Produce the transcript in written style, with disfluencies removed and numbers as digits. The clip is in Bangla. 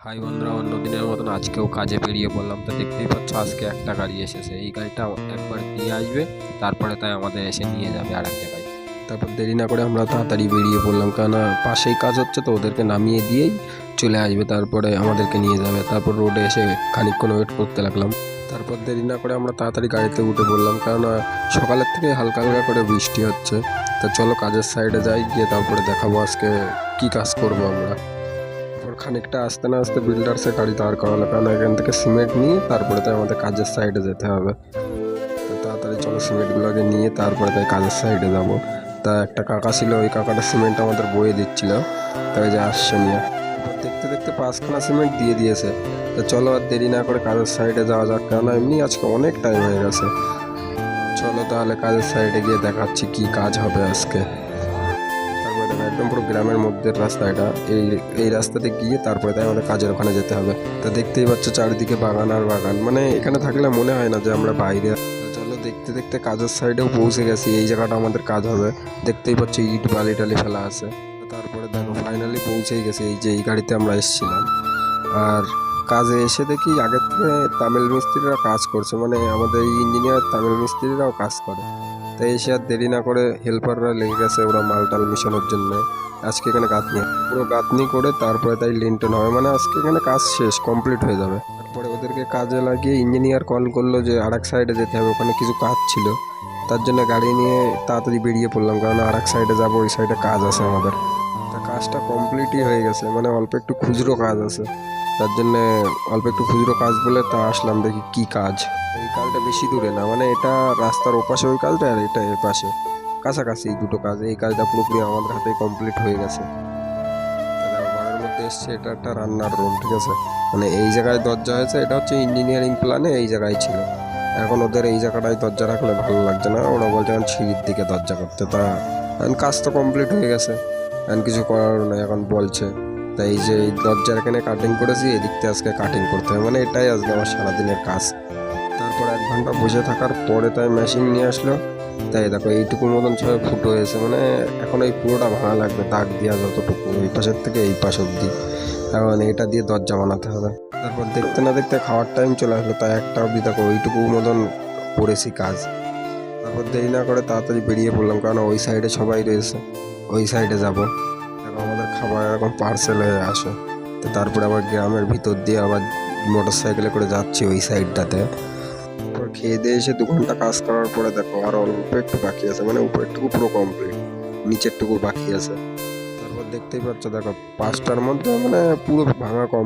হাই বন্ধুরা, অন্যদিনের মতন আজকেও কাজে বেরিয়ে পড়লাম। তো দেখতেই পাচ্ছ আজকে একটা গাড়ি এসেছে। এই গাড়িটা একবার দিয়ে আসবে, তারপরে তাই আমাদের এসে নিয়ে যাবে আর এক জায়গায়। তারপর দেরি না করে আমরা তাড়াতাড়ি বেরিয়ে পড়লাম, কেননা পাশেই কাজ হচ্ছে, তো ওদেরকে নামিয়ে দিয়েই চলে আসবে, তারপরে আমাদেরকে নিয়ে যাবে। তারপর রোডে এসে খানিকক্ষণ ওয়েট করতে লাগলাম। তারপর দেরি না করে আমরা তাড়াতাড়ি গাড়িতে উঠে পড়লাম, কেননা সকালের থেকে হালকা হালকা করে বৃষ্টি হচ্ছে। তো চলো কাজের সাইডে যাই, গিয়ে তারপরে দেখাবো আজকে কি কাজ করবো আমরা। খানিকটা আসতে না আসতে বিল্ডার্সের গাড়ি দাঁড় করালো, কারণ এখান থেকে সিমেন্ট নিয়ে তারপরে তাই আমাদের কাজের সাইডে যেতে হবে। তো তাড়াতাড়ি চলো সিমেন্টগুলোকে নিয়ে তারপরে তাই কাজের সাইডে যাব। তা একটা কাকা ছিল, ওই কাকাটা সিমেন্ট আমাদের বয়ে দিচ্ছিল, তাই যে আসছে নিয়ে। দেখতে দেখতে 5খানা সিমেন্ট দিয়ে দিয়েছে। তো চলো আর দেরি না করে কাজের সাইডে যাওয়া যাক, কেননা এমনি আজকে অনেক টাইম হয়ে গেছে। চলো তাহলে কাজের সাইডে গিয়ে দেখাচ্ছি কি কাজ হবে আজকে। একদম পুরো গ্রামের মধ্যে রাস্তা এটা। এই রাস্তাতে গিয়ে তারপরে তাই আমাদের কাজের ওখানে যেতে হবে। তা দেখতেই পাচ্ছ চারিদিকে বাগান আর বাগান, মানে এখানে থাকলে মনে হয় না যে আমরা বাইরে। চলো দেখতে দেখতে কাজের সাইডেও পৌঁছে গেছি। এই জায়গাটা আমাদের কাজ হবে। দেখতেই পাচ্ছ ইট বালি টালি ফেলা আছে। তারপরে দেখো ফাইনালি পৌঁছেই গেছে এই যে এই গাড়িতে আমরা এসেছিলাম। আর কাজে এসে দেখি আগের থেকে তামিল মিস্ত্রিরা কাজ করছে, মানে আমাদের এই ইঞ্জিনিয়ার তামিল মিস্ত্রিরাও কাজ করে। তাই এসে আর দেরি না করে হেল্পাররা লেগে গেছে ওরা মাল টাল মিশানোর জন্য। আজকে এখানে গাঁথনি পুরো গাঁথনি করে তারপরে তাই লিন্টন হবে, মানে আজকে এখানে কাজ শেষ কমপ্লিট হয়ে যাবে। তারপরে ওদেরকে কাজে লাগিয়ে ইঞ্জিনিয়ার কল করলো যে আরেক সাইডে যেতে হবে, ওখানে কিছু কাজ ছিল। তার জন্য গাড়ি নিয়ে তাড়াতাড়ি বেরিয়ে পড়লাম, কারণ আরেক সাইডে যাবো, ওই সাইডে কাজ আছে আমাদের। তা কাজটা কমপ্লিটই হয়ে গেছে, মানে অল্প একটু খুচরো কাজ আছে। তার জন্যে অল্প একটু খুচরো কাজ বলে তা আসলাম, দেখি কি কাজ। এই কাজটা বেশি দূরে না, মানে এটা রাস্তার ওপাশে ওই কাজটা, আর এটা এর পাশে, কাছাকাছি এই দুটো কাজ। এই কাজটা পুরোপুরি আমাদের হাতে কমপ্লিট হয়ে গেছে। ঘরের মধ্যে এসছে, এটা একটা রান্নার রুম, ঠিক আছে। মানে এই জায়গায় দরজা হয়েছে, এটা হচ্ছে ইঞ্জিনিয়ারিং প্ল্যানে এই জায়গায় ছিল। এখন ওদের এই জায়গাটায় দরজা রাখলে ভালো লাগছে না, ওরা বলছে এখন সিঁড়ির দিকে দরজা করতে। তা এখন কাজ তো কমপ্লিট হয়ে গেছে, এখন কিছু করার নেই, এখন বলছে। তাই এই যে এই দরজার এখানে কাটিং করেছি, এদিক থেকে আজকে কাটিং করতে হবে, মানে এটাই আজকে আমার সারাদিনের কাজ। তারপর 1 ঘন্টা বসে থাকার পরে তাই মেশিন নিয়ে আসলো। তাই দেখো এইটুকু মতন সবাই ফুটো হয়েছে, মানে এখন এই পুরোটা ভাঙা লাগবে, দাগ দেওয়া যতটুকু এই পাশের থেকে এই পাশ অব্দি। এখন এটা দিয়ে দরজা বানাতে হবে। তারপর দেখতে না দেখতে খাওয়ার টাইম চলে আসলো, তাই একটা অব্দি দেখো ওইটুকু মতন করেছি কাজ। তারপর দেরি না করে তাড়াতাড়ি বেরিয়ে পড়লাম, কারণ ওই সাইডে সবাই রয়েছে, ওই সাইডে যাব। দেখো আমাদের খাবার এরকম পার্সেল হয়ে আসে। তো তারপরে আবার গ্রামের ভিতর দিয়ে আবার মোটর সাইকেলে করে যাচ্ছি ওই সাইডটাতে। তারপর খেয়ে দিয়ে এসে 2 ঘন্টা কাজ করার পরে দেখো আর অল্প একটু বাকি আছে, মানে উপরেরটুকু পুরো কমপ্লিট, নিচেরটুকু বাকি আছে। তারপর দেখতেই পাচ্ছ দেখো 5টার মধ্যে মানে পুরো ভাঙা কম।